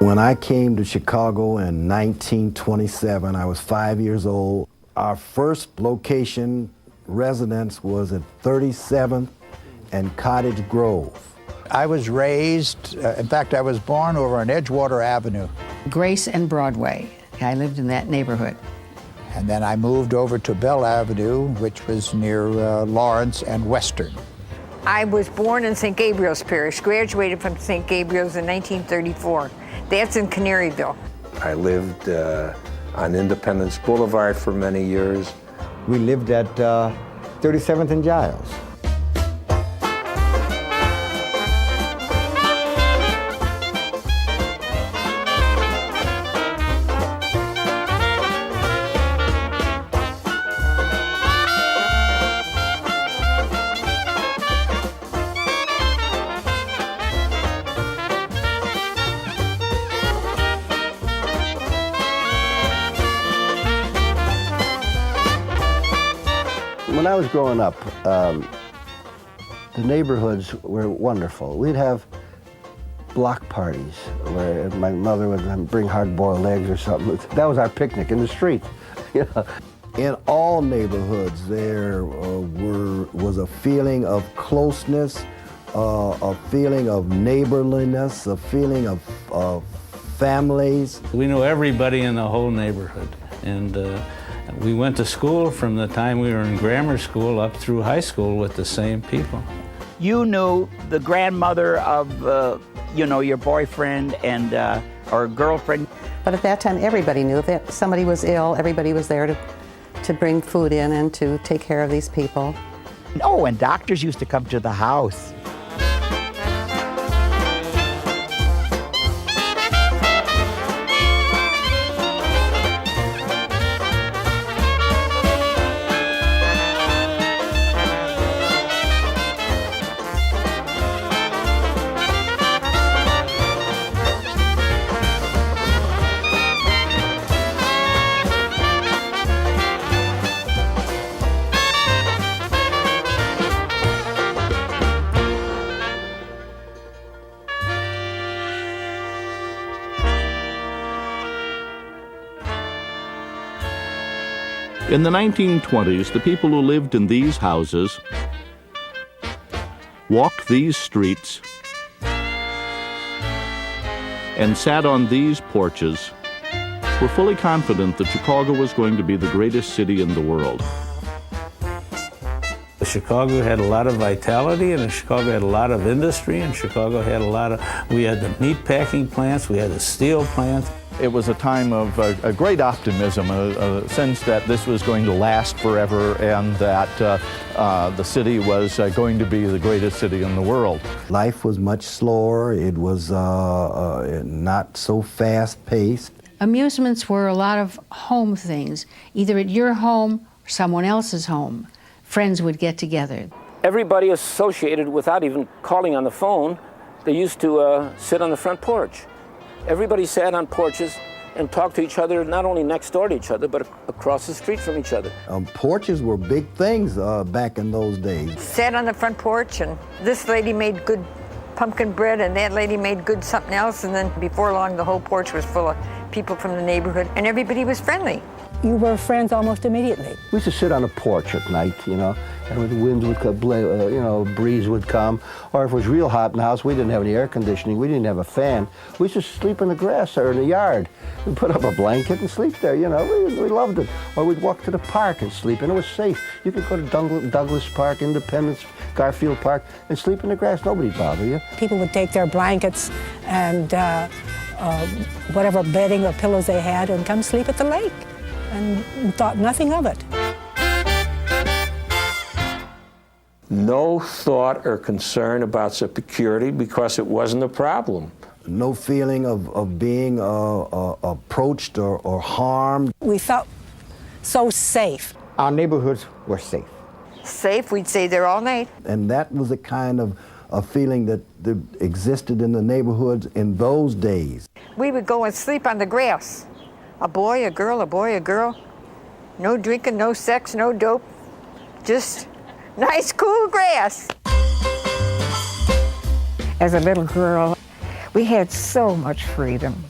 When I came to Chicago in 1927, I was 5 years old. Our first location residence was at 37th and Cottage Grove. I was raised, in fact, I was born over on Edgewater Avenue. Grace and Broadway. I lived in that neighborhood. And then I moved over to Bell Avenue, which was near Lawrence and Western. I was born in St. Gabriel's Parish, graduated from St. Gabriel's in 1934. That's in Canaryville. I lived on Independence Boulevard for many years. We lived at 37th and Giles. When I was growing up, the neighborhoods were wonderful. We'd have block parties where my mother would bring hard-boiled eggs or something. That was our picnic in the street. You know. In all neighborhoods, there was a feeling of closeness, a feeling of neighborliness, a feeling of families. We knew everybody in the whole neighborhood, and we went to school from the time we were in grammar school up through high school with the same people. You knew the grandmother of, your boyfriend and or girlfriend. But at that time, everybody knew that somebody was ill. Everybody was there to bring food in and to take care of these people. Oh, and doctors used to come to the house. In the 1920s, the people who lived in these houses walked these streets and sat on these porches were fully confident that Chicago was going to be the greatest city in the world. Chicago had a lot of vitality, and Chicago had a lot of industry, and Chicago had we had the meat packing plants, we had the steel plants. It was a time of a great optimism, a sense that this was going to last forever and that the city was going to be the greatest city in the world. Life was much slower. It was not so fast-paced. Amusements were a lot of home things, either at your home or someone else's home. Friends would get together. Everybody associated, without even calling on the phone, they used to sit on the front porch. Everybody sat on porches and talked to each other, not only next door to each other, but across the street from each other. Porches were big things back in those days. Sat on the front porch, and this lady made good pumpkin bread, and that lady made good something else, and then before long, the whole porch was full of people from the neighborhood, and everybody was friendly. You were friends almost immediately. We used to sit on a porch at night, and when the winds would come, breeze would come. Or if it was real hot in the house, we didn't have any air conditioning, we didn't have a fan. We used to sleep in the grass or in the yard. We'd put up a blanket and sleep there, we loved it. Or we'd walk to the park and sleep, and it was safe. You could go to Douglas Park, Independence, Garfield Park, and sleep in the grass. Nobody'd bother you. People would take their blankets and whatever bedding or pillows they had and come sleep at the lake. And thought nothing of it. No thought or concern about security because it wasn't a problem. No feeling of being approached or harmed. We felt so safe. Our neighborhoods were safe. Safe, we'd stay there all night. And that was a kind of a feeling that existed in the neighborhoods in those days. We would go and sleep on the grass. A boy, a girl, a boy, a girl. No drinking, no sex, no dope. Just nice, cool grass. As a little girl, we had so much freedom.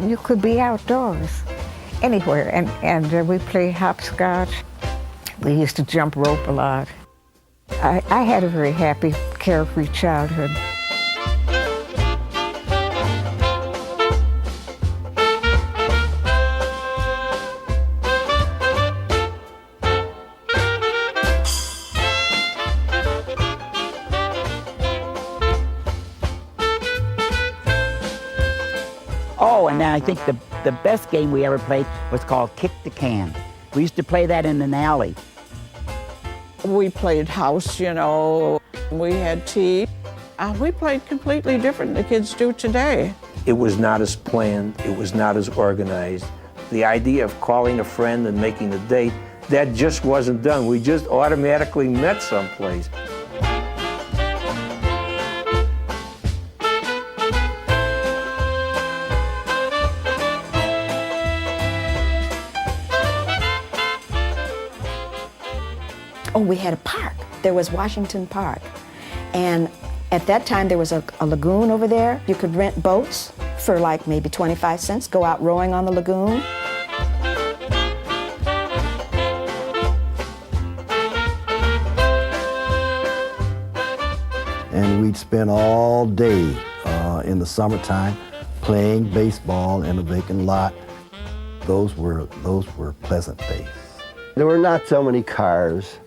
You could be outdoors, anywhere, and we played hopscotch. We used to jump rope a lot. I had a very happy, carefree childhood. Oh, and then I think the best game we ever played was called Kick the Can. We used to play that in an alley. We played house, you know. We had tea. We played completely different than the kids do today. It was not as planned. It was not as organized. The idea of calling a friend and making a date, that just wasn't done. We just automatically met someplace. Oh, we had a park. There was Washington Park. And at that time, there was a lagoon over there. You could rent boats for like maybe 25 cents, go out rowing on the lagoon. And we'd spend all day in the summertime playing baseball in a vacant lot. Those were pleasant days. There were not so many cars.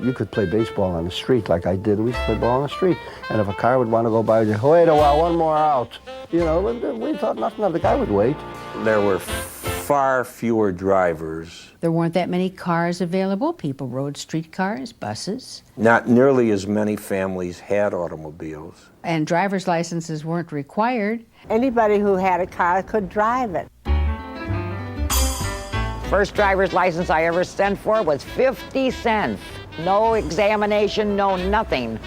You could play baseball on the street like I did. We used to play ball on the street. And if a car would want to go by, we'd say, wait a while, one more out. You know, we thought nothing of the guy would wait. There were far fewer drivers. There weren't that many cars available. People rode streetcars, buses. Not nearly as many families had automobiles. And driver's licenses weren't required. Anybody who had a car could drive it. First driver's license I ever sent for was 50 cents. No examination, no nothing.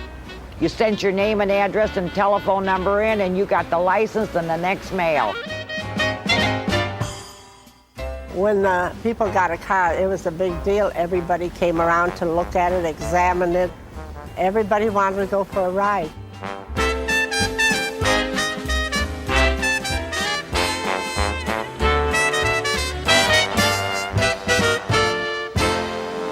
You sent your name and address and telephone number in and you got the license in the next mail. When people got a car, it was a big deal. Everybody came around to look at it, examine it. Everybody wanted to go for a ride.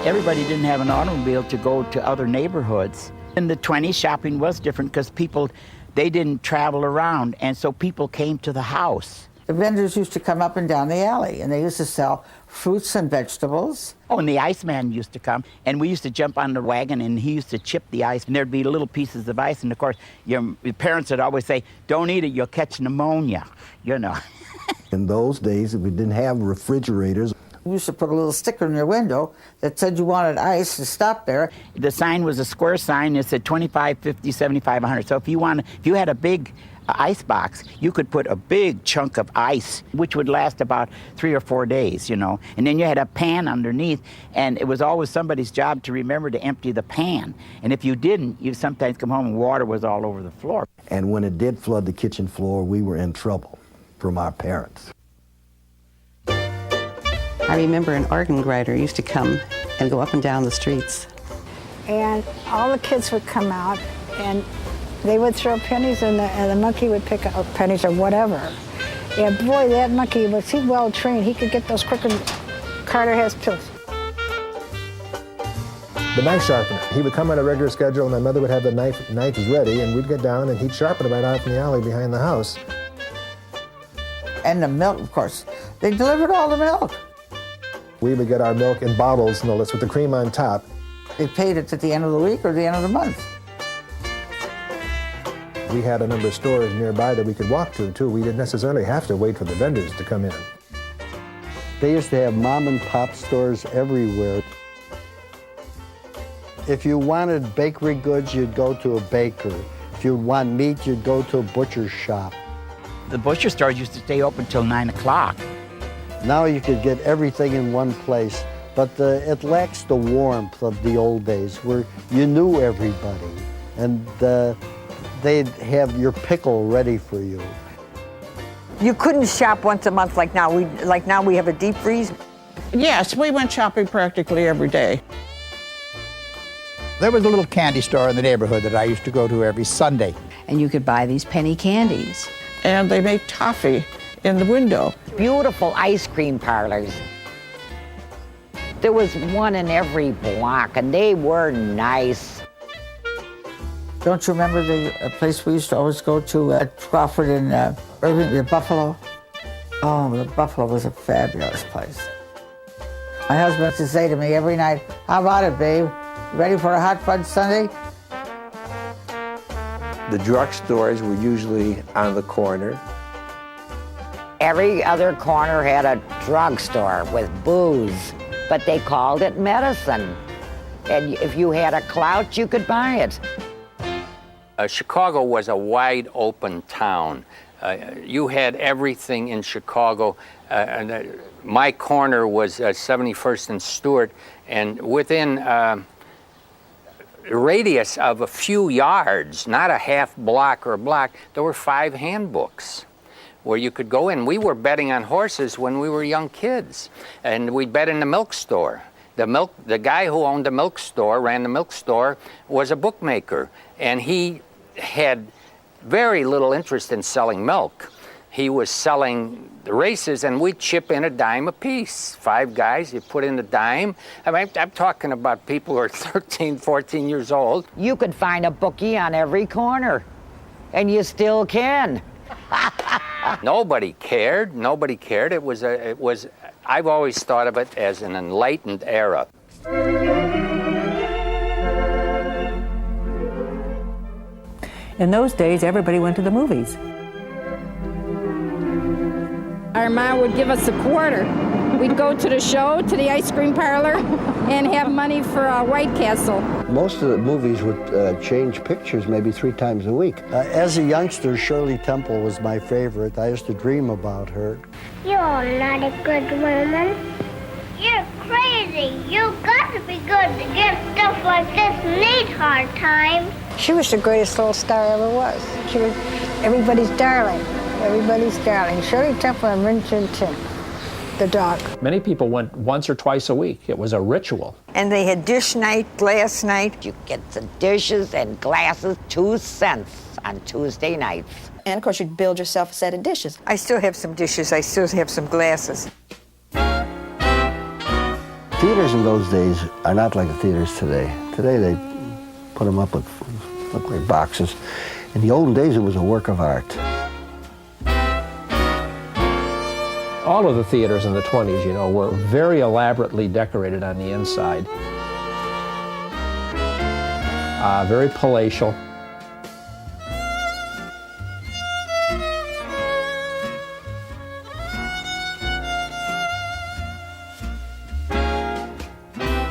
Everybody didn't have an automobile to go to other neighborhoods. In the 20s, shopping was different because people, they didn't travel around, and so people came to the house. The vendors used to come up and down the alley, and they used to sell fruits and vegetables. Oh, and the Iceman used to come, and we used to jump on the wagon, and he used to chip the ice, and there'd be little pieces of ice, and of course, your parents would always say, don't eat it, you'll catch pneumonia, you know. In those days, we didn't have refrigerators. You used to put a little sticker in your window that said you wanted ice to stop there. The sign was a square sign. It said 25, 50, 75, 100. So if you had a big ice box, you could put a big chunk of ice, which would last about 3 or 4 days, you know. And then you had a pan underneath, and it was always somebody's job to remember to empty the pan. And if you didn't, you'd sometimes come home and water was all over the floor. And when it did flood the kitchen floor, we were in trouble from our parents. I remember an organ grinder used to come and go up and down the streets. And all the kids would come out and they would throw pennies and the monkey would pick up pennies or whatever. And boy, that monkey was he well trained. He could get those crooked Carter has pills. The knife sharpener. He would come on a regular schedule and my mother would have the knives ready and we'd get down and he'd sharpen it right out in the alley behind the house. And the milk, of course. They delivered all the milk. We would get our milk in bottles, no less, with the cream on top. They paid it at the end of the week or the end of the month. We had a number of stores nearby that we could walk to, too. We didn't necessarily have to wait for the vendors to come in. They used to have mom and pop stores everywhere. If you wanted bakery goods, you'd go to a baker. If you want meat, you'd go to a butcher's shop. The butcher stores used to stay open till 9 o'clock. Now you could get everything in one place, but it lacks the warmth of the old days where you knew everybody and they'd have your pickle ready for you. You couldn't shop once a month like now. We have a deep freeze. Yes, we went shopping practically every day. There was a little candy store in the neighborhood that I used to go to every Sunday. And you could buy these penny candies. And they made toffee in the window. Beautiful ice cream parlors. There was one in every block, and they were nice. Don't you remember the place we used to always go to at Crawford and Irving, the Buffalo? Oh, the Buffalo was a fabulous place. My husband used to say to me every night, "How about it, babe? Ready for a hot fudge sundae?" The drugstores were usually on the corner. Every other corner had a drugstore with booze, but they called it medicine. And if you had a clout, you could buy it. Chicago was a wide open town. You had everything in Chicago. My corner was 71st and Stewart, and within a radius of a few yards, not a half block or a block, there were 5 handbooks where you could go in. We were betting on horses when we were young kids, and we'd bet in the milk store. The guy who owned the milk store, ran the milk store, was a bookmaker, and he had very little interest in selling milk. He was selling the races, and we'd chip in a dime apiece. 5 guys, you put in a dime. I mean, I'm talking about people who are 13, 14 years old. You could find a bookie on every corner, and you still can. Nobody cared. Nobody cared. It was. I've always thought of it as an enlightened era. In those days, everybody went to the movies. Our mom would give us a quarter. We'd go to the show, to the ice cream parlor, and have money for White Castle. Most of the movies would change pictures maybe 3 times a week. As a youngster, Shirley Temple was my favorite. I used to dream about her. You're not a good woman. You're crazy. You got to be good to get stuff like this and need hard times. She was the greatest little star ever was. She was everybody's darling. Everybody's darling. Shirley Temple and Rin Tin Tin, the dog. Many people went once or twice a week. It was a ritual. And they had dish night, glass night. You get the dishes and glasses 2 cents on Tuesday nights. And of course, you'd build yourself a set of dishes. I still have some dishes. I still have some glasses. Theaters in those days are not like the theaters today. Today they put them up with look like boxes. In the olden days, it was a work of art. All of the theaters in the 20s, you know, were very elaborately decorated on the inside. Very palatial.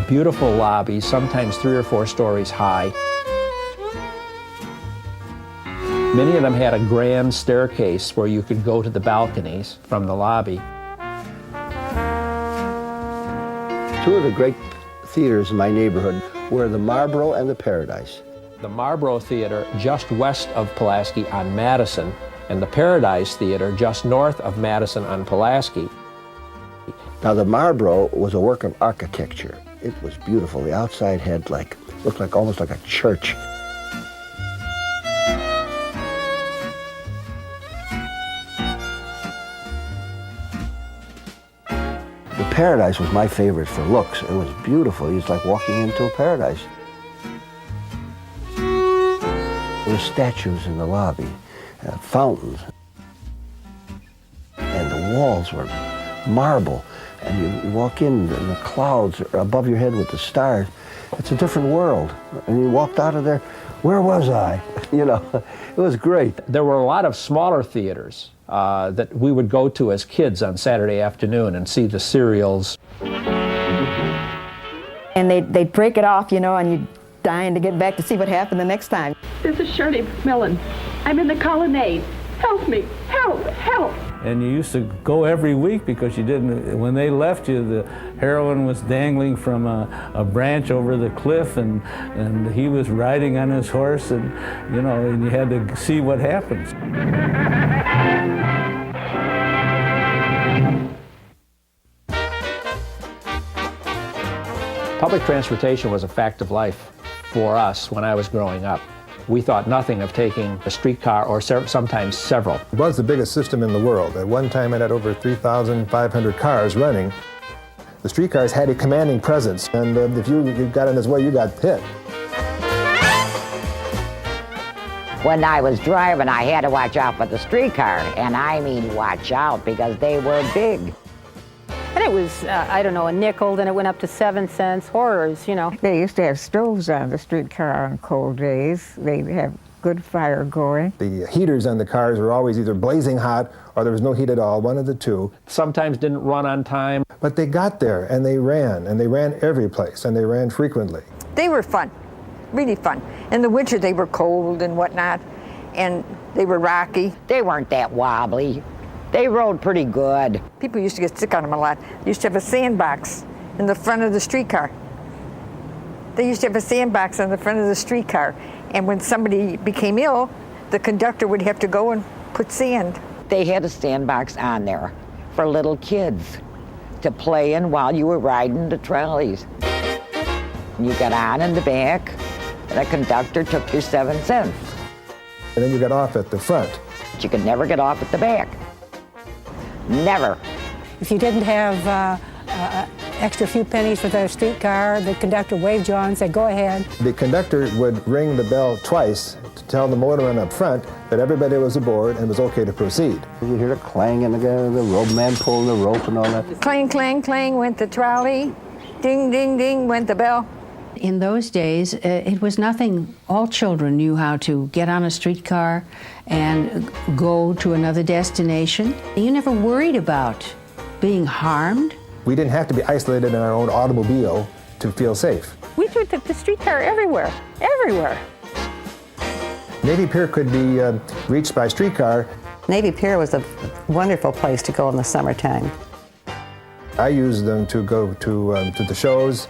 Beautiful lobbies, sometimes 3 or 4 stories high. Many of them had a grand staircase where you could go to the balconies from the lobby. 2 of the great theaters in my neighborhood were the Marlboro and the Paradise. The Marlboro Theater just west of Pulaski on Madison, and the Paradise Theater just north of Madison on Pulaski. Now the Marlboro was a work of architecture. It was beautiful. The outside had looked like almost like a church. The Paradise was my favorite for looks. It was beautiful. It was like walking into a paradise. There were statues in the lobby, fountains, and the walls were marble. And you walk in, and the clouds are above your head with the stars. It's a different world. And you walked out of there, where was I? You know, it was great. There were a lot of smaller theaters that we would go to as kids on Saturday afternoon and see the serials. And they'd break it off, you know, and you'd dying to get back to see what happened the next time. This is Shirley McMillan. I'm in the colonnade. Help me, help, help. And you used to go every week because you didn't, when they left you, the heroine was dangling from a branch over the cliff, and he was riding on his horse, and you know, and you had to see what happens. Public transportation was a fact of life for us when I was growing up. We thought nothing of taking a streetcar or sometimes several. It was the biggest system in the world. At one time it had over 3,500 cars running. The streetcars had a commanding presence, and if you got in his way, you got hit. When I was driving, I had to watch out for the streetcar, and I mean watch out because they were big. And it was, I don't know, a nickel, then it went up to 7 cents. Horrors, you know. They used to have stoves on the streetcar on cold days. They'd have good fire going. The heaters on the cars were always either blazing hot or there was no heat at all, one of the two. Sometimes didn't run on time. But they got there and they ran every place, and they ran frequently. They were fun, really fun. In the winter they were cold and whatnot, and they were rocky. They weren't that wobbly. They rode pretty good. People used to get sick on them a lot. They used to have a sandbox in the front of the streetcar. They used to have a sandbox on the front of the streetcar, and when somebody became ill, the conductor would have to go and put sand. They had a sandbox on there for little kids to play in while you were riding the trolleys. You got on in the back, and the conductor took your 7 cents. And then you got off at the front. But you could never get off at the back. Never. If you didn't have extra few pennies for the streetcar, the conductor waved you on and said, go ahead. The conductor would ring the bell twice to tell the motorman up front that everybody was aboard and was okay to proceed. You hear the clang and the rope man pulling the rope and all that. Clang, clang, clang went the trolley. Ding, ding, ding went the bell. In those days, it was nothing. All children knew how to get on a streetcar and go to another destination. You never worried about being harmed. We didn't have to be isolated in our own automobile to feel safe. We took the streetcar everywhere, everywhere. Navy Pier could be reached by streetcar. Navy Pier was a wonderful place to go in the summertime. I used them to go to the shows.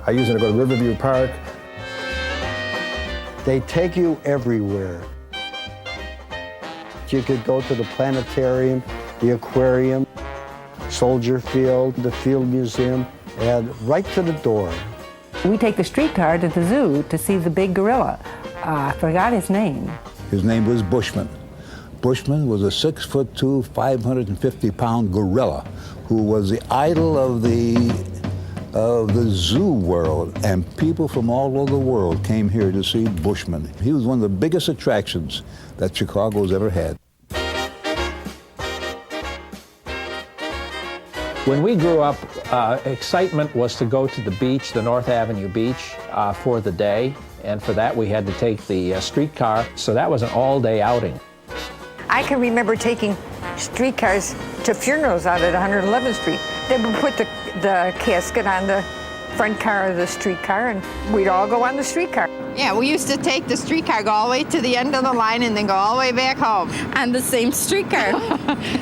I used them to go to Riverview Park. They take you everywhere. You could go to the planetarium, the aquarium, Soldier Field, the Field Museum, and right to the door. We take the streetcar to the zoo to see the big gorilla. I forgot his name. His name was Bushman. Bushman was a 6'2", 550-pound gorilla who was the idol of the zoo world, and people from all over the world came here to see Bushman. He was one of the biggest attractions that Chicago's ever had. When we grew up, excitement was to go to the beach, the North Avenue beach, for the day, and for that we had to take the streetcar, so that was an all-day outing. I can remember taking streetcars to funerals out at 111th Street. They would put the casket on the front car of the streetcar, and we'd all go on the streetcar. Yeah, we used to take the streetcar, go all the way to the end of the line, and then go all the way back home on the same streetcar.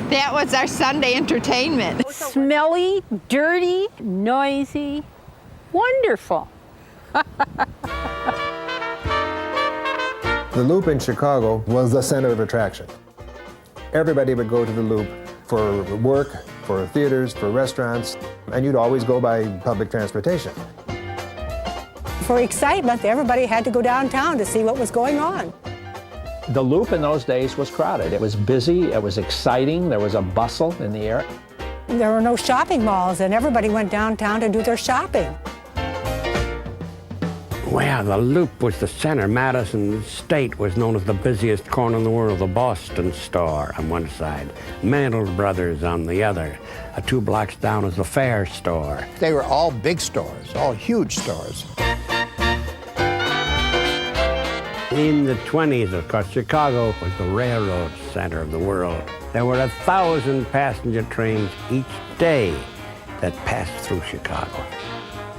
That was our Sunday entertainment. Smelly, dirty, noisy, wonderful. The Loop in Chicago was the center of attraction. Everybody would go to the Loop for work, for theaters, for restaurants, and you'd always go by public transportation. For excitement, everybody had to go downtown to see what was going on. The Loop in those days was crowded. It was busy, it was exciting, there was a bustle in the air. There were no shopping malls, and everybody went downtown to do their shopping. Well, the Loop was the center. Madison State was known as the busiest corner in the world. The Boston store on one side, Mantle Brothers on the other. 2 blocks down is the Fair store. They were all big stores, all huge stores. In the 20s, of course, Chicago was the railroad center of the world. There were 1,000 passenger trains each day that passed through Chicago.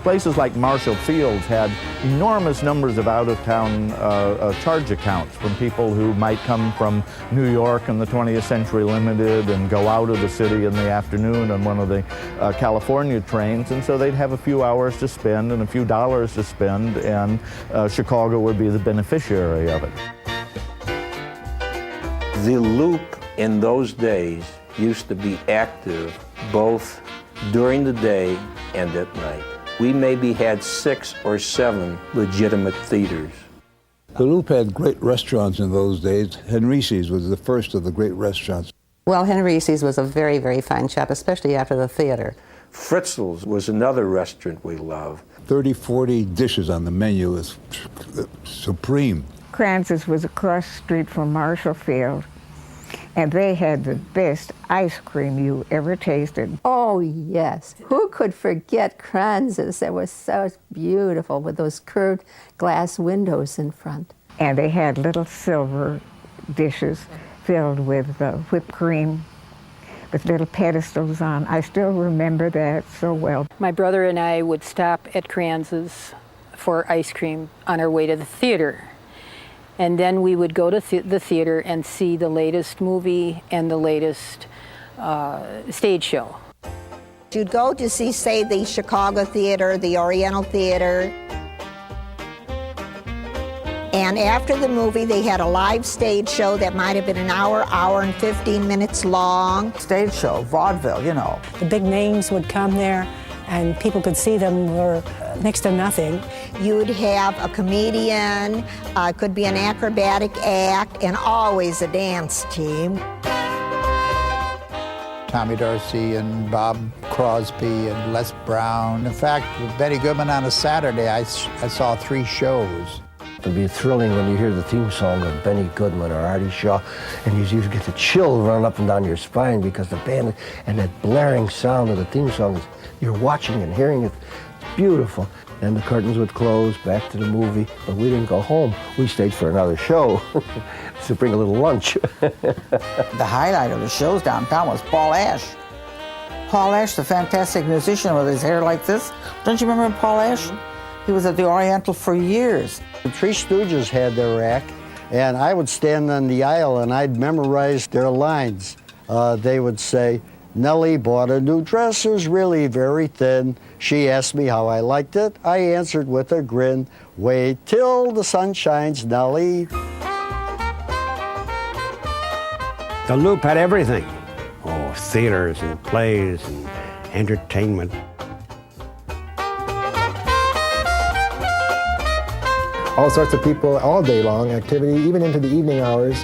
Places like Marshall Fields had enormous numbers of out-of-town charge accounts from people who might come from New York and the 20th Century Limited and go out of the city in the afternoon on one of the California trains, and so they'd have a few hours to spend and a few dollars to spend, and Chicago would be the beneficiary of it. The Loop in those days used to be active both during the day and at night. We maybe had 6 or 7 legitimate theaters. The Loop had great restaurants in those days. Henrices was the first of the great restaurants. Well, Henrices was a very, very fine shop, especially after the theater. Fritzl's was another restaurant we loved. 30, 40 dishes on the menu is supreme. Kranz's was across the street from Marshall Field, and they had the best ice cream you ever tasted. Oh, yes. Who could forget Kranz's? That was so beautiful with those curved glass windows in front. And they had little silver dishes filled with whipped cream with little pedestals on. I still remember that so well. My brother and I would stop at Kranz's for ice cream on our way to the theater. And then we would go to the theater and see the latest movie and the latest stage show. You'd go to see, say, the Chicago Theater, the Oriental Theater. And after the movie, they had a live stage show that might have been an hour, hour and 15 minutes long. Stage show, vaudeville, you know. The big names would come there, and people could see them for next to nothing. You'd have a comedian, could be an acrobatic act, and always a dance team. Tommy Dorsey and Bob Crosby and Les Brown. In fact, with Betty Goodman on a Saturday, I saw 3 shows. It'd be thrilling when you hear the theme song of Benny Goodman or Artie Shaw, and you get the chill run up and down your spine because the band and that blaring sound of the theme song is, you're watching and hearing it. It's beautiful. And the curtains would close, back to the movie, but we didn't go home. We stayed for another show to bring a little lunch. The highlight of the shows downtown was Paul Ash. Paul Ash, the fantastic musician with his hair like this. Don't you remember Paul Ash? He was at the Oriental for years. The Three Stooges had their act, and I would stand on the aisle and I'd memorize their lines. They would say, "Nellie bought a new dress, it was really very thin. She asked me how I liked it. I answered with a grin, wait till the sun shines, Nellie." The Loop had everything. Oh, theaters and plays and entertainment. All sorts of people all day long, activity, even into the evening hours.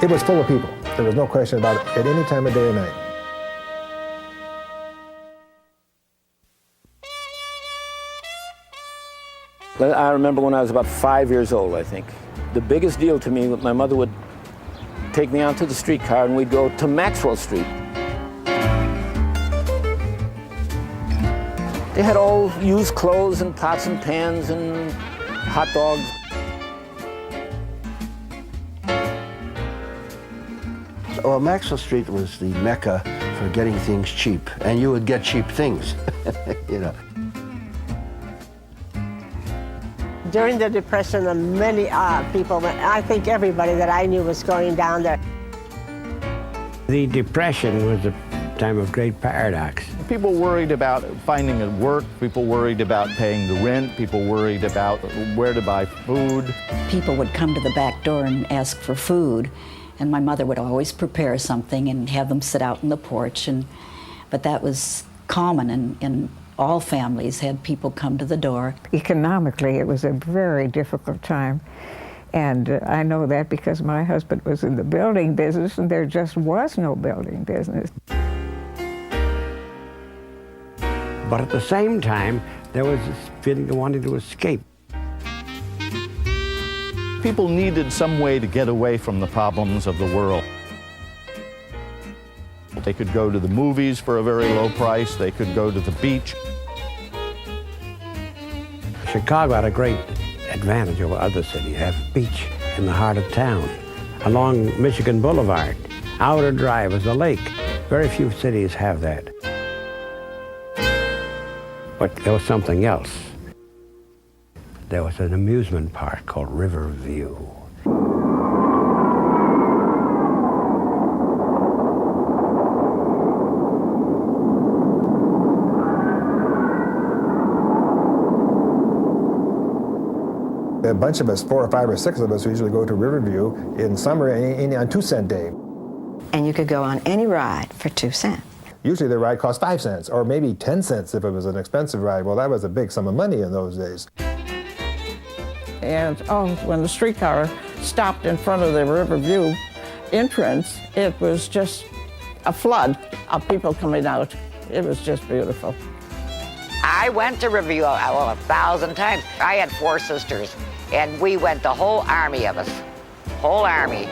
It was full of people. There was no question about it at any time of day or night. I remember when I was about 5 years old, I think. The biggest deal to me, my mother would take me onto the streetcar and we'd go to Maxwell Street. They had all used clothes and pots and pans and hot dogs. Well, Maxwell Street was the mecca for getting things cheap, and you would get cheap things, you know. During the Depression, many people, I think everybody that I knew was going down there. The Depression was a time of great paradox. People worried about finding a work, people worried about paying the rent, people worried about where to buy food. People would come to the back door and ask for food, and my mother would always prepare something and have them sit out on the porch. But that was common in all families, had people come to the door. Economically, it was a very difficult time. And I know that because my husband was in the building business and there just was no building business. But at the same time, there was this feeling of wanting to escape. People needed some way to get away from the problems of the world. They could go to the movies for a very low price. They could go to the beach. Chicago had a great advantage over other cities. You have a beach in the heart of town. Along Michigan Boulevard, Outer Drive is a lake. Very few cities have that. But there was something else. There was an amusement park called Riverview. A bunch of us, 4 or 5 or 6 of us, usually go to Riverview in summer on 2-cent day. and you could go on any ride for 2 cents. Usually the ride cost 5 cents, or maybe 10 cents if it was an expensive ride. Well, that was a big sum of money in those days. And when the streetcar stopped in front of the Riverview entrance, it was just a flood of people coming out. It was just beautiful. I went to Riverview 1,000 times. I had 4 sisters, and we went, the whole army of us, whole army,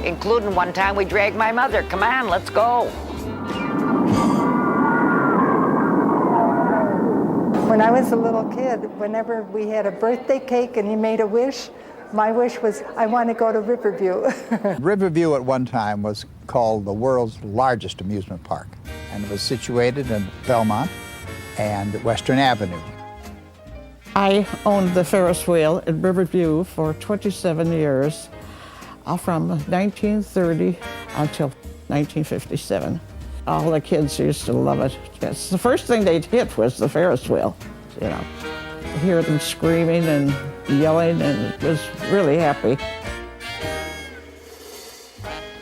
including one time we dragged my mother. Come on, let's go. When I was a little kid, whenever we had a birthday cake and you made a wish, my wish was, I want to go to Riverview. Riverview at one time was called the world's largest amusement park, and it was situated in Belmont and Western Avenue. I owned the Ferris wheel at Riverview for 27 years, from 1930 until 1957. All the kids used to love it. Yes, the first thing they'd hit was the Ferris wheel, you know. Hear them screaming and yelling, and it was really happy.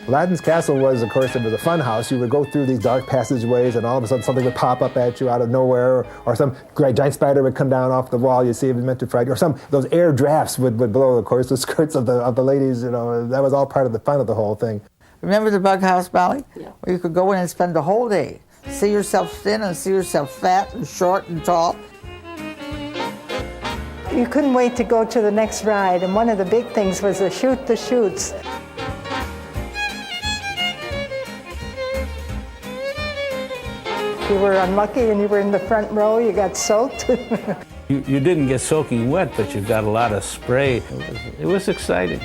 Aladdin's Castle was, of course, it was a fun house. You would go through these dark passageways, and all of a sudden something would pop up at you out of nowhere, or some great giant spider would come down off the wall. You'd see it was meant to frighten you, or some those air drafts would blow, of course, the skirts of the ladies. You know, that was all part of the fun of the whole thing. Remember the Bug House, Molly? Yeah. Where you could go in and spend the whole day. See yourself thin and see yourself fat and short and tall. You couldn't wait to go to the next ride, and one of the big things was the Shoot the Chutes. If you were unlucky and you were in the front row, you got soaked. You didn't get soaking wet, but you got a lot of spray. It was exciting.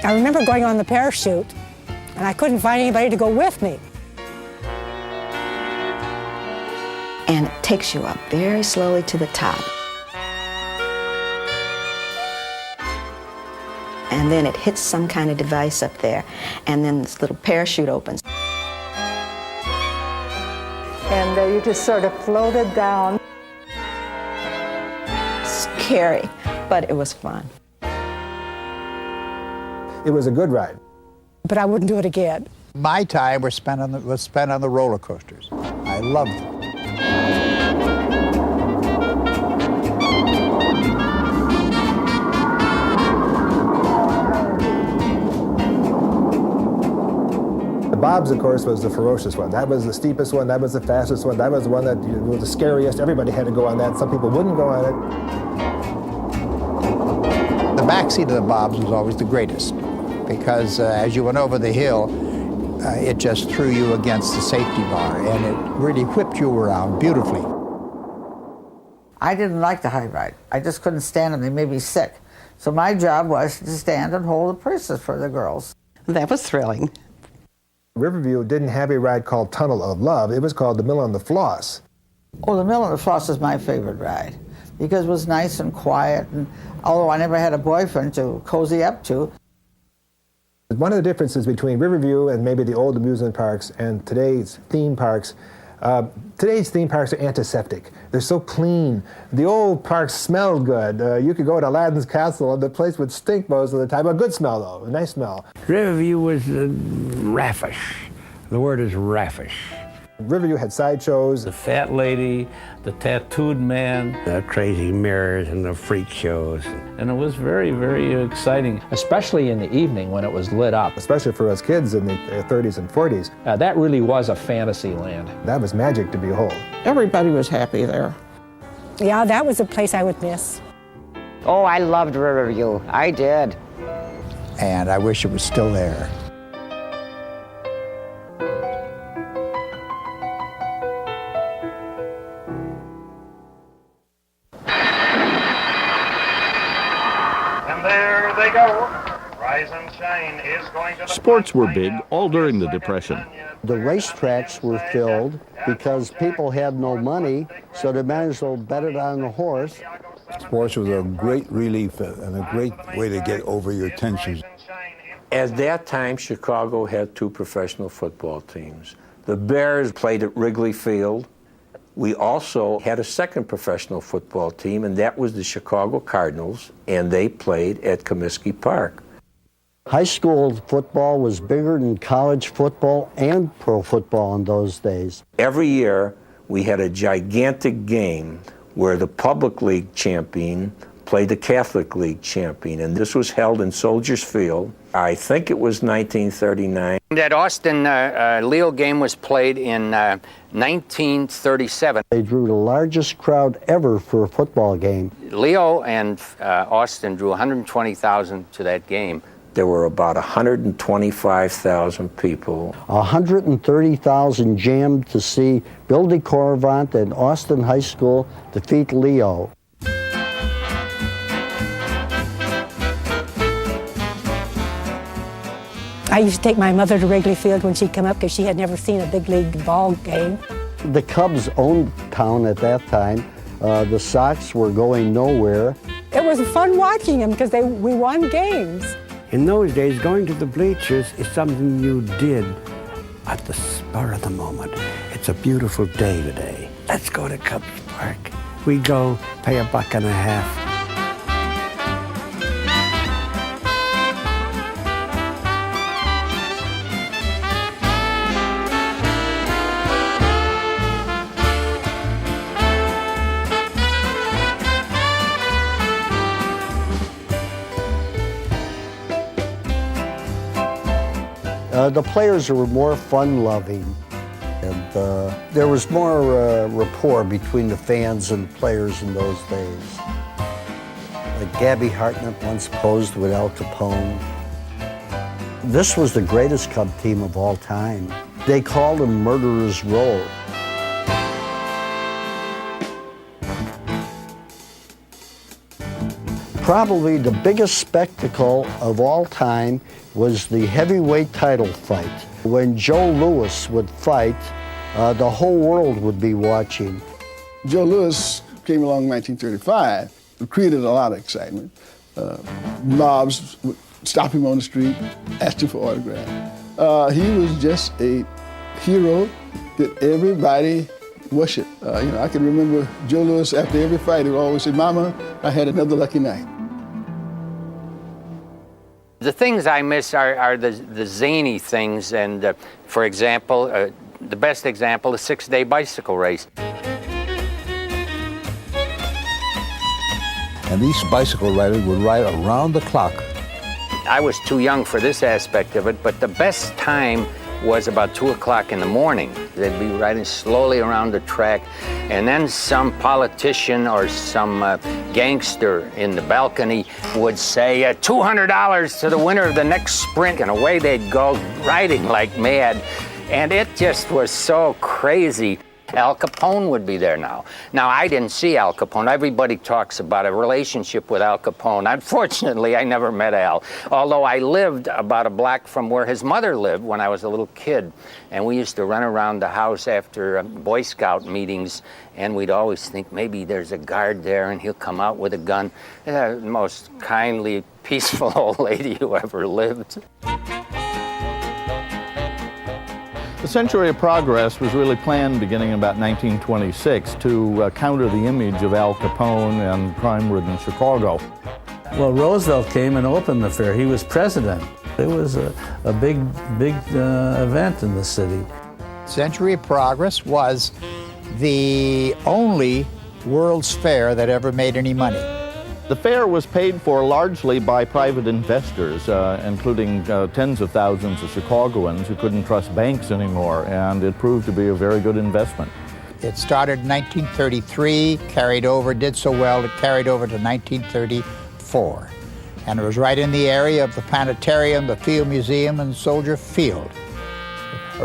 I remember going on the parachute, and I couldn't find anybody to go with me. And it takes you up very slowly to the top. And then it hits some kind of device up there, and then this little parachute opens. And you just sort of floated down. Scary, but it was fun. It was a good ride. But I wouldn't do it again. My time was spent on the roller coasters. I loved them. The Bob's, of course, was the ferocious one. That was the steepest one. That was the fastest one. That was the one that was the scariest. Everybody had to go on that. Some people wouldn't go on it. The back seat of the Bob's was always the greatest because as you went over the hill, it just threw you against the safety bar, and it really whipped you around beautifully. I didn't like the high ride. I just couldn't stand them. They made me sick. So my job was to stand and hold the purses for the girls. That was thrilling. Riverview didn't have a ride called Tunnel of Love. It was called the Mill on the Floss. Oh, the Mill on the Floss is my favorite ride because it was nice and quiet, and although I never had a boyfriend to cozy up to. One of the differences between Riverview and maybe the old amusement parks and today's theme parks, today's theme parks are antiseptic. They're so clean. The old parks smelled good. You could go to Aladdin's Castle and the place would stink most of the time. A good smell, though, a nice smell. Riverview was raffish. The word is raffish. Riverview had sideshows. The fat lady, the tattooed man. The crazy mirrors and the freak shows. And it was very, very exciting. Especially in the evening when it was lit up. Especially for us kids in the 30s and 40s. That really was a fantasy land. That was magic to behold. Everybody was happy there. Yeah, that was a place I would miss. Oh, I loved Riverview. I did. And I wish it was still there. There they go. Rise and Shine is going to the Sports were big all during the Depression. The racetracks were filled because people had no money, so they might as well bet it on the horse. Sports was a great relief and a great way to get over your tensions. At that time, Chicago had 2 professional football teams. The Bears played at Wrigley Field. We also had a second professional football team, and that was the Chicago Cardinals, and they played at Comiskey Park. High school football was bigger than college football and pro football in those days. Every year, we had a gigantic game where the public league champion played the Catholic League champion, and this was held in Soldiers Field. I think it was 1939. That Austin-Leo game was played in 1937. They drew the largest crowd ever for a football game. Leo and Austin drew 120,000 to that game. There were about 125,000 people. 130,000 jammed to see Bill DeCorvant and Austin High School defeat Leo. I used to take my mother to Wrigley Field when she'd come up because she had never seen a big league ball game. The Cubs owned town at that time. The Sox were going nowhere. It was fun watching them because we won games. In those days, going to the bleachers is something you did at the spur of the moment. It's a beautiful day today. Let's go to Cubs Park. We go, pay $1.50. The players were more fun-loving, and there was more rapport between the fans and players in those days. Like Gabby Hartnett once posed with Al Capone. This was the greatest Cub team of all time. They called him Murderer's Row. Probably the biggest spectacle of all time was the heavyweight title fight. When Joe Louis would fight, the whole world would be watching. Joe Louis came along in 1935. It created a lot of excitement. Mobs would stop him on the street, ask him for autograph. He was just a hero that everybody worshiped. I can remember Joe Louis after every fight, he would always say, "Mama, I had another lucky night." The things I miss are the zany things, and for example, the best example, the 6-day bicycle race. And these bicycle riders would ride around the clock. I was too young for this aspect of it, but the best time was about 2 o'clock in the morning. They'd be riding slowly around the track, and then some politician or some gangster in the balcony would say, $200 to the winner of the next sprint, and away they'd go, riding like mad. And it just was so crazy. Al Capone would be there now. Now, I didn't see Al Capone. Everybody talks about a relationship with Al Capone. Unfortunately, I never met Al, although I lived about a block from where his mother lived when I was a little kid. And we used to run around the house after Boy Scout meetings, and we'd always think maybe there's a guard there and he'll come out with a gun. The most kindly, peaceful old lady who ever lived. The Century of Progress was really planned beginning about 1926 to counter the image of Al Capone and crime-ridden Chicago. Well, Roosevelt came and opened the fair. He was president. It was a big event in the city. Century of Progress was the only World's Fair that ever made any money. The fair was paid for largely by private investors, including tens of thousands of Chicagoans who couldn't trust banks anymore, and it proved to be a very good investment. It started in 1933, did so well, it carried over to 1934. And it was right in the area of the planetarium, the Field Museum, and Soldier Field.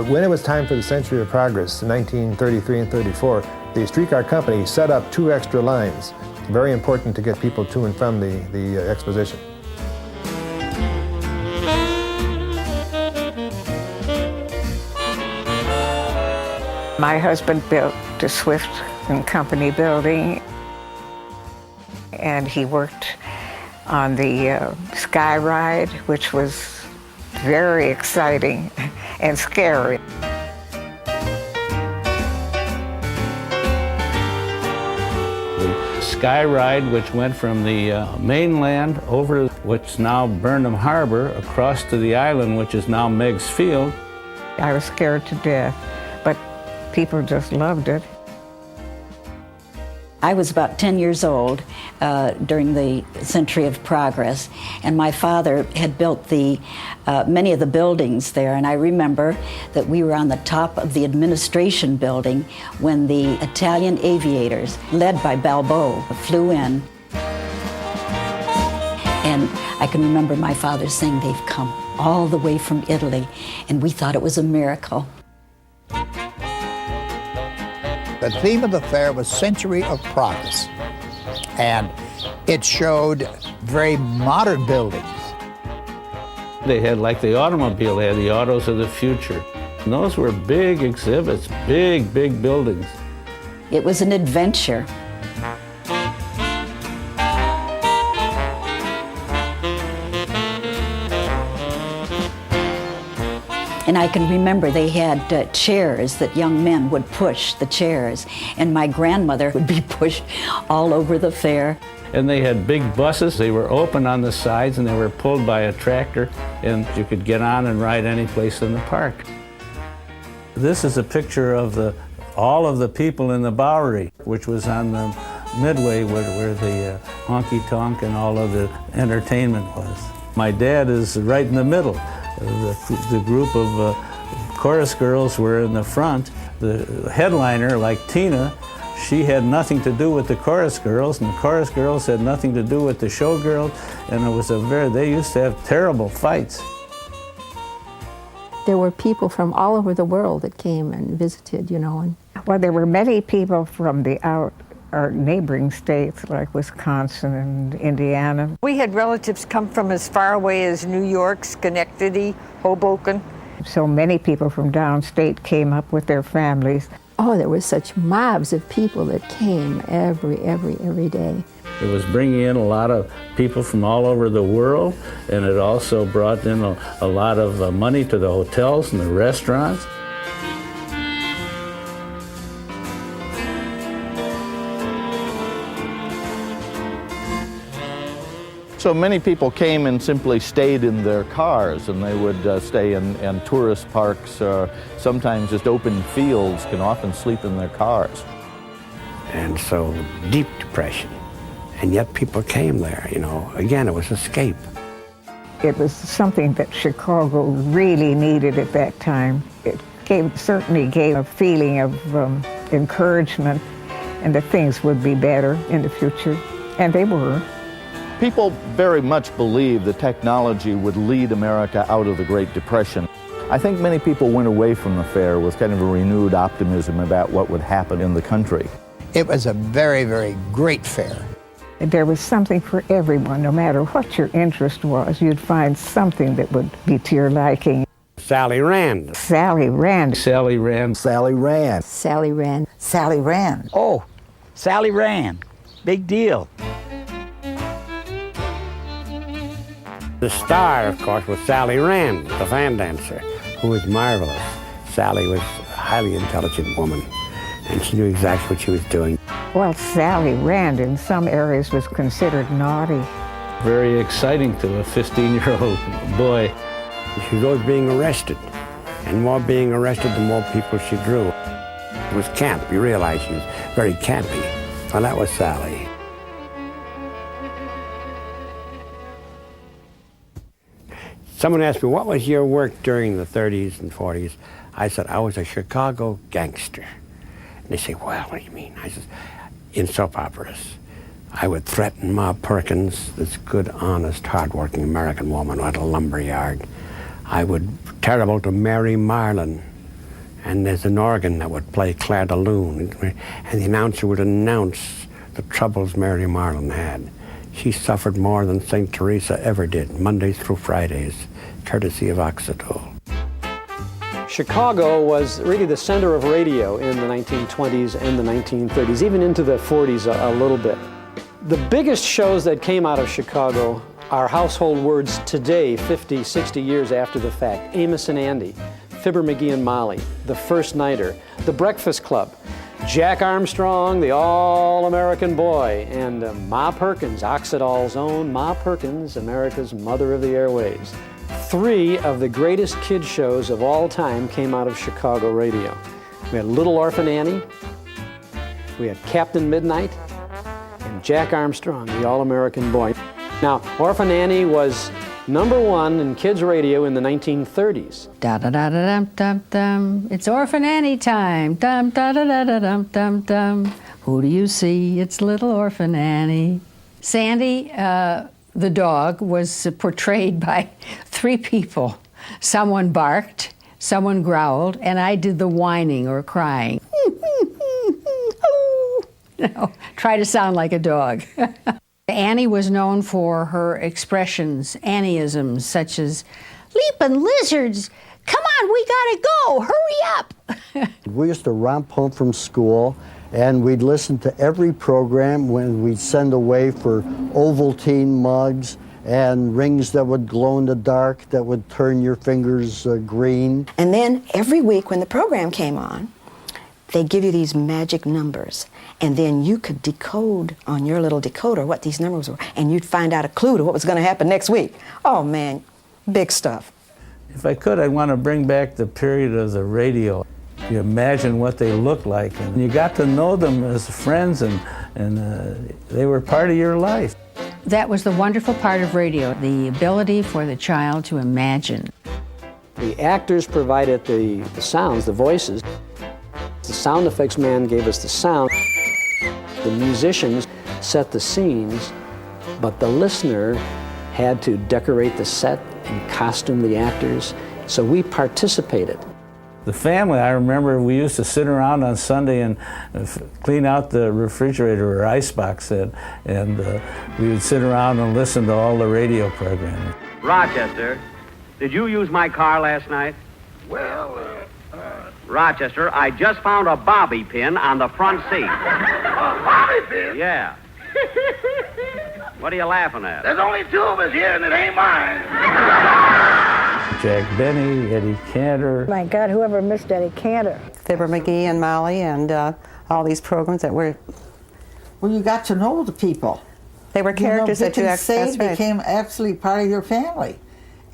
When it was time for the Century of Progress in 1933 and 34, the streetcar company set up 2 extra lines. Very important to get people to and from the exposition. My husband built the Swift and Company building, and he worked on the Sky Ride, which was very exciting and scary. Sky Ride, which went from the mainland over what's now Burnham Harbor, across to the island, which is now Meigs Field. I was scared to death, but people just loved it. I was about 10 years old during the Century of Progress, and my father had built many of the buildings there, and I remember that we were on the top of the administration building when the Italian aviators, led by Balbo, flew in. And I can remember my father saying, "They've come all the way from Italy," and we thought it was a miracle. The theme of the fair was Century of Progress, and it showed very modern buildings. They had, like the automobile, they had the autos of the future. And those were big exhibits, big, big buildings. It was an adventure. And I can remember they had chairs that young men would push, the chairs, and my grandmother would be pushed all over the fair. And they had big buses. They were open on the sides and they were pulled by a tractor, and you could get on and ride any place in the park. This is a picture of all of the people in the Bowery, which was on the Midway where the honky-tonk and all of the entertainment was. My dad is right in the middle. The group of chorus girls were in the front. The headliner, like Tina, she had nothing to do with the chorus girls, and the chorus girls had nothing to do with the showgirls, and it was they used to have terrible fights. There were people from all over the world that came and visited, you know. And well, there were many people from our neighboring states like Wisconsin and Indiana. We had relatives come from as far away as New York, Schenectady, Hoboken. So many people from downstate came up with their families. Oh, there were such mobs of people that came every day. It was bringing in a lot of people from all over the world, and it also brought in a lot of money to the hotels and the restaurants. So many people came and simply stayed in their cars, and they would stay in tourist parks, sometimes just open fields, can often sleep in their cars. And so deep depression, and yet people came there, you know. Again, it was escape. It was something that Chicago really needed at that time. It certainly gave a feeling of encouragement and that things would be better in the future, and they were. People very much believed that technology would lead America out of the Great Depression. I think many people went away from the fair with kind of a renewed optimism about what would happen in the country. It was a very, very great fair. There was something for everyone. No matter what your interest was, you'd find something that would be to your liking. Sally Rand. Sally Rand. Sally Rand. Sally Rand. Sally Rand. Sally Rand. Oh, Sally Rand. Big deal. The star, of course, was Sally Rand, the fan dancer, who was marvelous. Sally was a highly intelligent woman, and she knew exactly what she was doing. Well, Sally Rand in some areas was considered naughty. Very exciting to a 15-year-old boy. She was always being arrested, and more being arrested, the more people she drew. It was camp. You realize she was very campy. Well, that was Sally. Someone asked me, what was your work during the 30s and 40s? I said, I was a Chicago gangster. And they say, well, what do you mean? I said, in soap operas. I would threaten Ma Perkins, this good, honest, hard-working American woman at a lumber yard. I would terrible to Mary Marlin. And there's an organ that would play Claire de Lune. And the announcer would announce the troubles Mary Marlin had. She suffered more than St. Teresa ever did, Mondays through Fridays, courtesy of Oxetol. Chicago was really the center of radio in the 1920s and the 1930s, even into the 40s a little bit. The biggest shows that came out of Chicago are household words today, 50, 60 years after the fact. Amos and Andy, Fibber McGee and Molly, The First Nighter, The Breakfast Club. Jack Armstrong, the All-American Boy, and Ma Perkins, Oxidol's own Ma Perkins, America's mother of the airways. 3 of the greatest kid shows of all time came out of Chicago radio. We had Little Orphan Annie, we had Captain Midnight, and Jack Armstrong, the All-American Boy. Now, Orphan Annie was #1 in kids radio in the 1930s. Da-da-da-da-dum-dum-dum. It's Orphan Annie time. Dum-da-da-da-da-dum-dum-dum. Who do you see? It's little Orphan Annie. Sandy, the dog, was portrayed by 3 people. Someone barked, someone growled, and I did the whining or crying. No, try to sound like a dog. Annie was known for her expressions, Annieisms, such as, "Leaping lizards, come on, we gotta go, hurry up." We used to romp home from school, and we'd listen to every program when we'd send away for Ovaltine mugs and rings that would glow in the dark that would turn your fingers green. And then every week when the program came on, they give you these magic numbers, and then you could decode on your little decoder what these numbers were, and you'd find out a clue to what was going to happen next week. Oh man, big stuff. If I could, I'd want to bring back the period of the radio. You imagine what they looked like, and you got to know them as friends, and they were part of your life. That was the wonderful part of radio, the ability for the child to imagine. The actors provided the sounds, the voices. The sound effects man gave us the sound. The musicians set the scenes, but the listener had to decorate the set and costume the actors, so we participated. The family, I remember we used to sit around on Sunday and clean out the refrigerator or icebox and we would sit around and listen to all the radio programming. Rochester, did you use my car last night? Well, Rochester, I just found a bobby pin on the front seat. A bobby pin? Yeah. What are you laughing at? There's only 2 of us here and it ain't mine. Jack Benny, Eddie Cantor. My God, whoever missed Eddie Cantor. Fibber McGee and Molly and all these programs that were... Well, you got to know the people. They were characters that you actually became absolutely part of your family.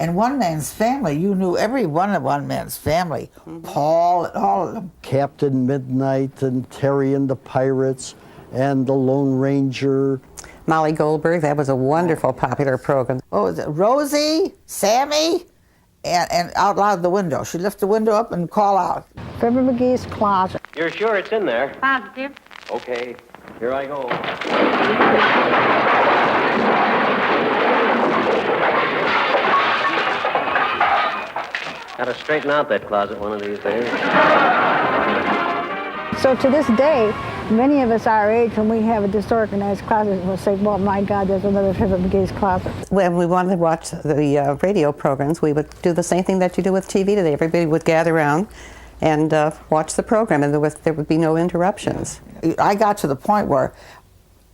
And one man's family, you knew every one of one man's family. Paul and all of them. Captain Midnight and Terry and the Pirates and the Lone Ranger. Molly Goldberg, that was a wonderful popular program. Oh, was it Rosie, Sammy, and out loud the window. She'd lift the window up and call out. Fibber McGee's closet. You're sure it's in there? Positive. Okay, here I go. Gotta straighten out that closet one of these days. So to this day, many of us our age, when we have a disorganized closet, we'll say, well, my God, there's another Fibber McGee's closet. When we wanted to watch the radio programs, we would do the same thing that you do with TV today. Everybody would gather around and watch the program, and there would be no interruptions. I got to the point where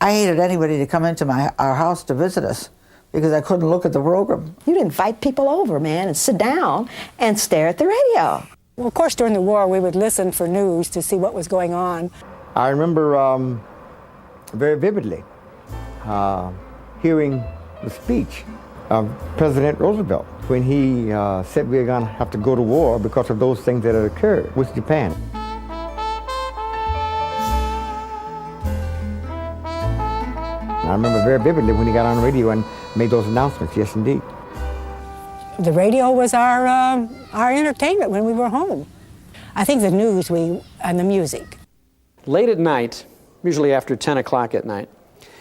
I hated anybody to come into our house to visit us, because I couldn't look at the program. You'd invite people over, man, and sit down and stare at the radio. Well, of course, during the war, we would listen for news to see what was going on. I remember very vividly hearing the speech of President Roosevelt when he said we were going to have to go to war because of those things that had occurred with Japan. I remember very vividly when he got on the radio and made those announcements, yes indeed. The radio was our entertainment when we were home. I think the news and the music. Late at night, usually after 10 o'clock at night,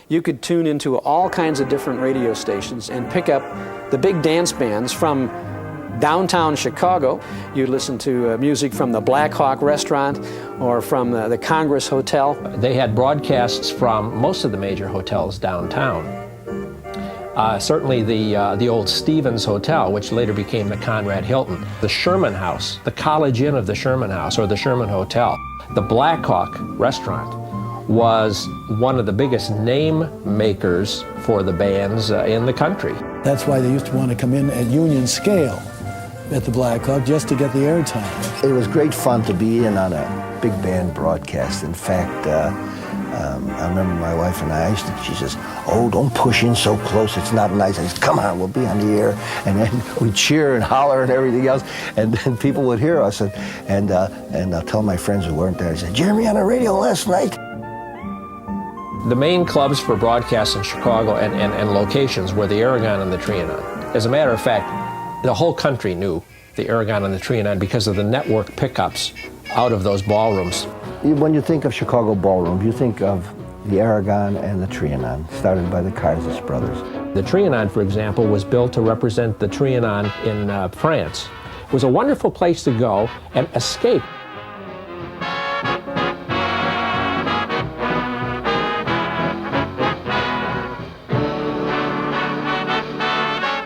you could tune into all kinds of different radio stations and pick up the big dance bands from downtown Chicago. You'd listen to music from the Black Hawk Restaurant or from the Congress Hotel. They had broadcasts from most of the major hotels downtown. Certainly the old Stevens Hotel, which later became the Conrad Hilton, the Sherman House, the College Inn of the Sherman House or the Sherman Hotel. The Black Hawk Restaurant was one of the biggest name makers for the bands in the country. That's why they used to want to come in at union scale, at the Black Hawk just to get the airtime. It was great fun to be in on a big band broadcast. In fact, I remember my wife and I used to, she says, "Oh, don't push in so close, it's not nice." I said, "Come on, we'll be on the air." And then we'd cheer and holler and everything else, and then people would hear us, and I'll tell my friends who weren't there, I said, "Jeremy on the radio last night." The main clubs for broadcasts in Chicago and locations were the Aragon and the Trianon. As a matter of fact, the whole country knew the Aragon and the Trianon because of the network pickups out of those ballrooms. When you think of Chicago ballroom, you think of the Aragon and the Trianon, started by the Karsas brothers. The Trianon, for example, was built to represent the Trianon in France. It was a wonderful place to go and escape.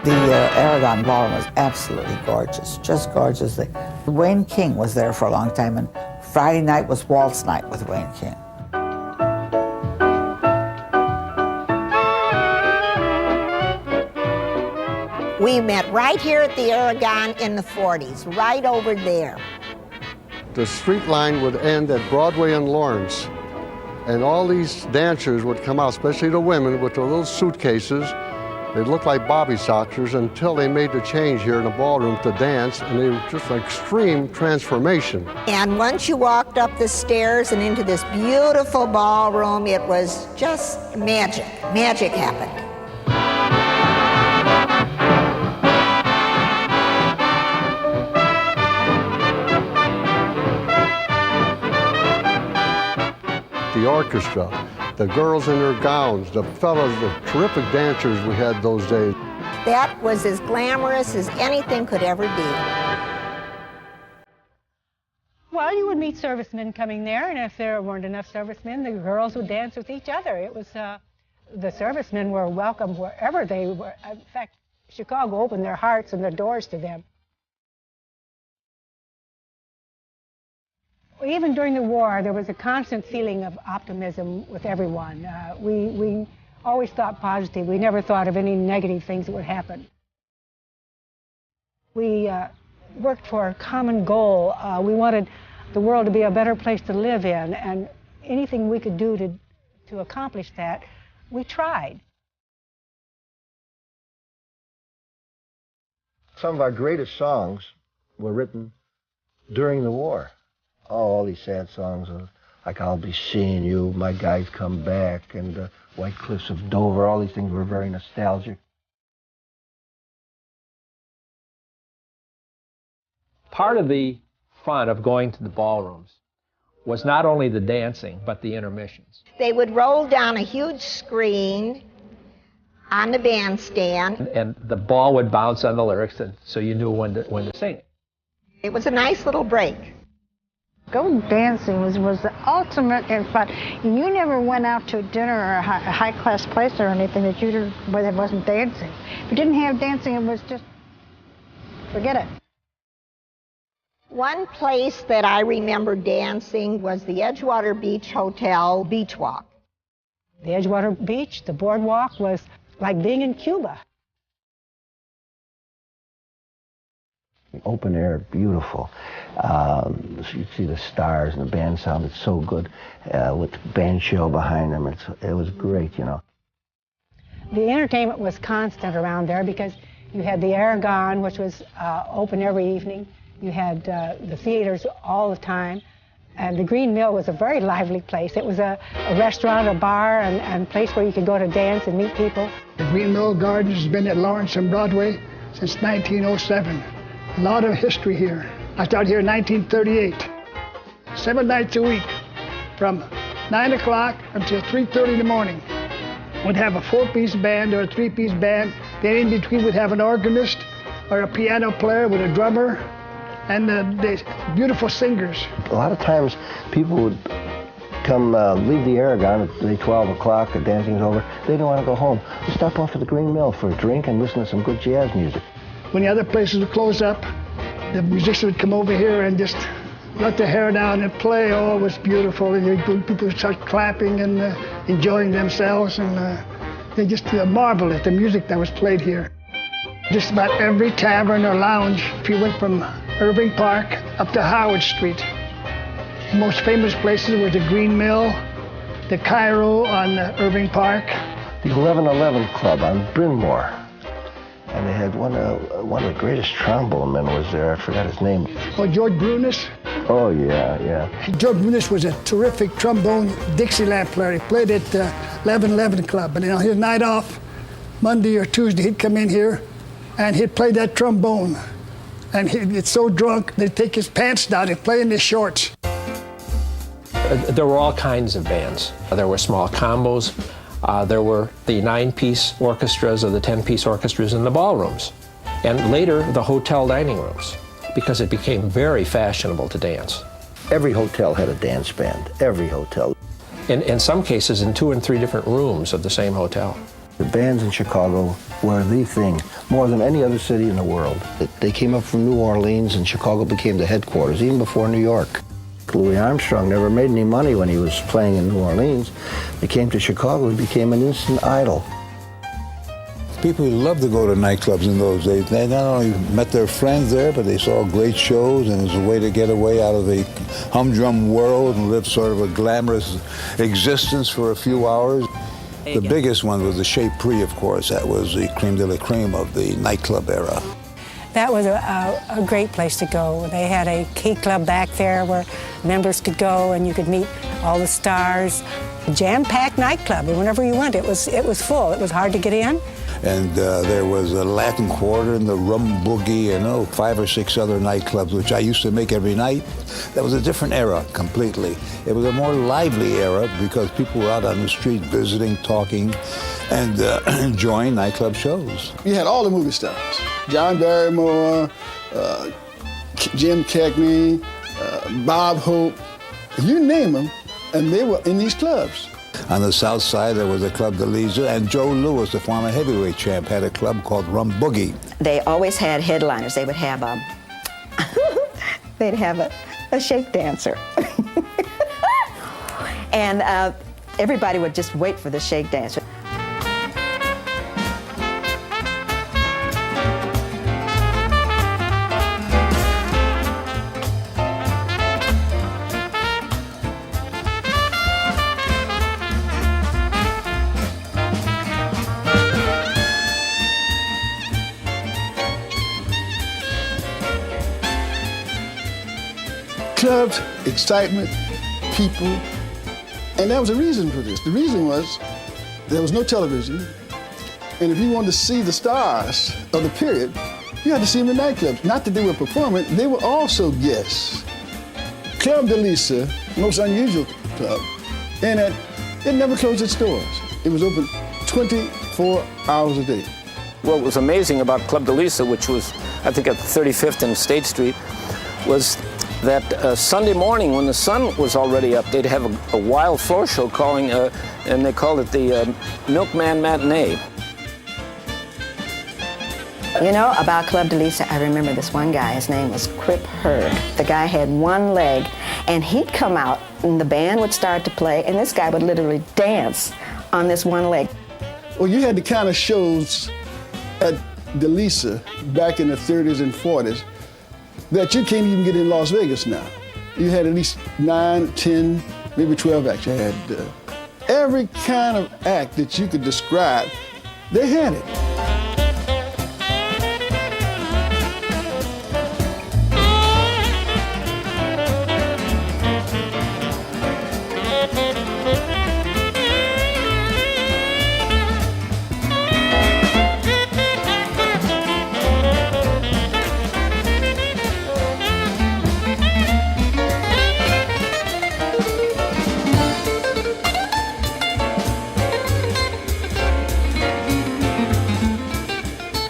The Aragon Ballroom was absolutely gorgeous, just gorgeous. Wayne King was there for a long time, and Friday night was waltz night with Wayne King. We met right here at the Aragon in the 40s, right over there. The street line would end at Broadway and Lawrence, and all these dancers would come out, especially the women, with their little suitcases. They looked like Bobby Soxers until they made the change here in the ballroom to dance, and they were just an extreme transformation. And once you walked up the stairs and into this beautiful ballroom, it was just magic. Magic happened. The orchestra, the girls in their gowns, the fellas, the terrific dancers we had those days. That was as glamorous as anything could ever be. Well, you would meet servicemen coming there, and if there weren't enough servicemen, the girls would dance with each other. It was, the servicemen were welcome wherever they were. In fact, Chicago opened their hearts and their doors to them. Even during the war, there was a constant feeling of optimism with everyone. We always thought positive. We never thought of any negative things that would happen. We worked for a common goal. We wanted the world to be a better place to live in, and anything we could do to accomplish that, we tried. Some of our greatest songs were written during the war. All these sad songs of, like I'll Be Seeing You, My Guys Come Back, and White Cliffs of Dover, all these things were very nostalgic. Part of the fun of going to the ballrooms was not only the dancing, but the intermissions. They would roll down a huge screen on the bandstand. And the ball would bounce on the lyrics, and so you knew when to sing it. It was a nice little break. Go dancing was the ultimate in fun. You never went out to dinner or a high-class place or anything that you did where there wasn't dancing. If you didn't have dancing, it was just, forget it. One place that I remember dancing was the Edgewater Beach Hotel Beach Walk. The Edgewater Beach, the boardwalk, was like being in Cuba. Open air, beautiful. So you'd see the stars, and the band sounded so good with the band shell behind them. It was great, you know. The entertainment was constant around there because you had the Aragon, which was open every evening. You had the theaters all the time. And the Green Mill was a very lively place. It was a restaurant, a bar, and place where you could go to dance and meet people. The Green Mill Gardens has been at Lawrence and Broadway since 1907. A lot of history here. I started here in 1938. 7 nights a week, from 9 o'clock until 3:30 in the morning. We'd have a 4-piece band or a 3-piece band. Then in between we'd have an organist or a piano player with a drummer and the beautiful singers. A lot of times people would come leave the Aragon at 12 o'clock, the dancing's over. They don't want to go home. We'd stop off at the Green Mill for a drink and listen to some good jazz music. When the other places would close up, the musicians would come over here and just let their hair down and play. Oh, it was beautiful. And people would start clapping and enjoying themselves, and they just marveled at the music that was played here. Just about every tavern or lounge, if you went from Irving Park up to Howard Street. The most famous places were the Green Mill, the Cairo on Irving Park. The 1111 Club on Bryn Mawr. And they had one of the greatest trombone men was there. I forgot his name. Oh, George Brunis? Oh, yeah. George Brunis was a terrific trombone Dixieland player. He played at 1111 Club. And on his night off, Monday or Tuesday, he'd come in here and he'd play that trombone. And he'd get so drunk, they'd take his pants down and play in his shorts. There were all kinds of bands. There were small combos. There were the 9-piece orchestras or the 10-piece orchestras in the ballrooms. And later, the hotel dining rooms, because it became very fashionable to dance. Every hotel had a dance band, every hotel. In some cases, in 2 and 3 different rooms of the same hotel. The bands in Chicago were the thing, more than any other city in the world. They came up from New Orleans, and Chicago became the headquarters, even before New York. Louis Armstrong never made any money when he was playing in New Orleans. He came to Chicago, he became an instant idol. People loved to go to nightclubs in those days. They not only met their friends there, but they saw great shows, and it was a way to get away out of the humdrum world and live sort of a glamorous existence for a few hours. The biggest one was the Chez Pris, of course. That was the creme de la creme of the nightclub era. That was a great place to go. They had a key club back there where members could go and you could meet all the stars. A jam-packed nightclub, and whenever you went, it was full. It was hard to get in. And there was a Latin Quarter and the Rum Boogie and 5 or 6 other nightclubs, which I used to make every night. That was a different era completely. It was a more lively era because people were out on the street visiting, talking, and enjoying nightclub shows. You had all the movie stars. John Barrymore, Jim Cagney, Bob Hope, you name them, and they were in these clubs. On the south side, there was the Club de Lisa, and Joe Louis, the former heavyweight champ, had a club called Rum Boogie. They always had headliners. They would have they'd have a shake dancer. And everybody would just wait for the shake dancer. Clubs, excitement, people, and there was a reason for this. The reason was there was no television, and if you wanted to see the stars of the period, you had to see them in nightclubs. Not that they were performing, they were also guests. Club de Lisa, most unusual club, and it never closed its doors. It was open 24 hours a day. What was amazing about Club de Lisa, which was, I think, at 35th and State Street, was that Sunday morning, when the sun was already up, they'd have a wild floor show and they called it the Milkman Matinee. You know, about Club de Lisa, I remember this one guy, his name was Crip Hurd. The guy had one leg, and he'd come out, and the band would start to play, and this guy would literally dance on this one leg. Well, you had the kind of shows at de Lisa back in the 30s and 40s that you can't even get in Las Vegas now. You had at least 9, 10, maybe 12 acts. You had every kind of act that you could describe, they had it.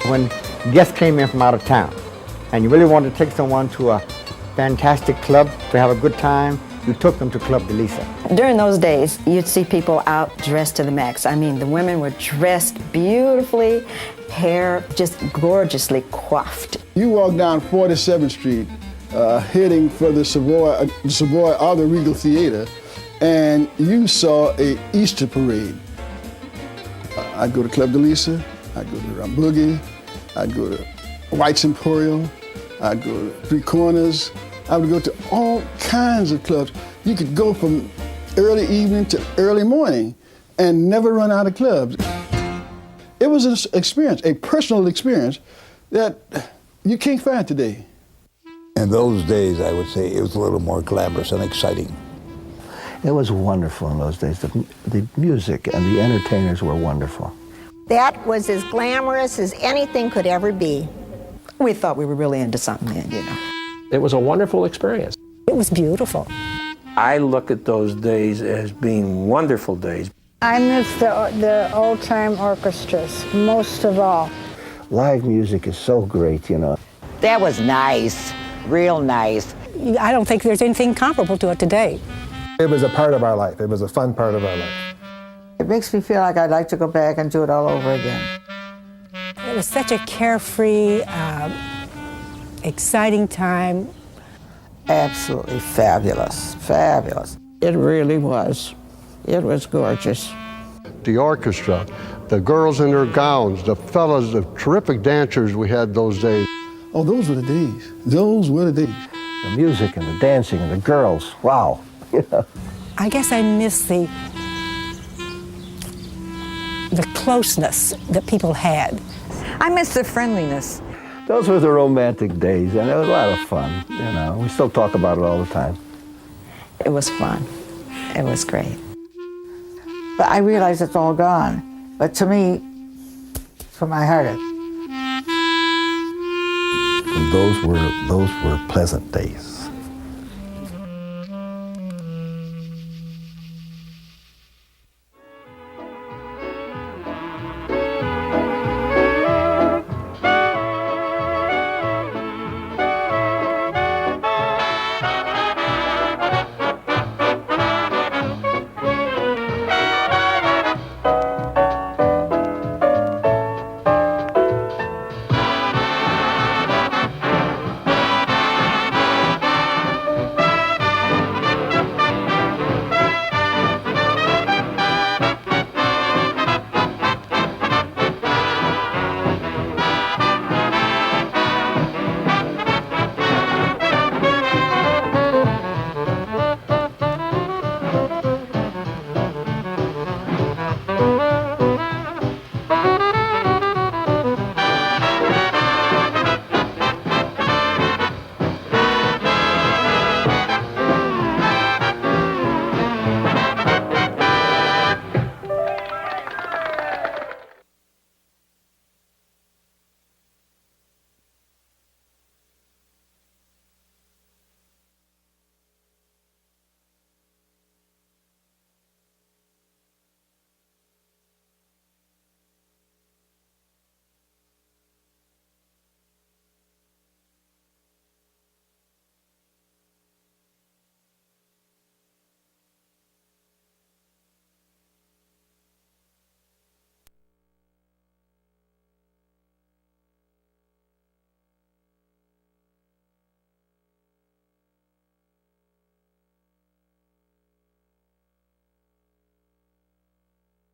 When guests came in from out of town and you really wanted to take someone to a fantastic club to have a good time, you took them to Club de Lisa. During those days, you'd see people out dressed to the max. I mean, the women were dressed beautifully, hair just gorgeously coiffed. You walk down 47th Street heading for the Savoy or the Regal Theater, and you saw a Easter parade. I'd go to Club de Lisa, I'd go to Rum Boogie, I'd go to White's Emporium, I'd go to Three Corners, I would go to all kinds of clubs. You could go from early evening to early morning and never run out of clubs. It was an experience, a personal experience that you can't find today. In those days, I would say it was a little more glamorous and exciting. It was wonderful in those days. The music and the entertainers were wonderful. That was as glamorous as anything could ever be. We thought we were really into something then, you know. It was a wonderful experience. It was beautiful. I look at those days as being wonderful days. I miss the old-time orchestras, most of all. Live music is so great, you know. That was nice, real nice. I don't think there's anything comparable to it today. It was a part of our life. It was a fun part of our life. It makes me feel like I'd like to go back and do it all over again. It was such a carefree, exciting time. Absolutely fabulous, fabulous. It really was. It was gorgeous. The orchestra, the girls in their gowns, the fellas, the terrific dancers we had those days. Oh, those were the days. Those were the days. The music and the dancing and the girls, wow. I guess I miss the closeness that people had. I miss the friendliness. Those were the romantic days, and it was a lot of fun, you know. We still talk about it all the time. It was fun. It was great. But I realize it's all gone. But to me, from my heart, Those were pleasant days.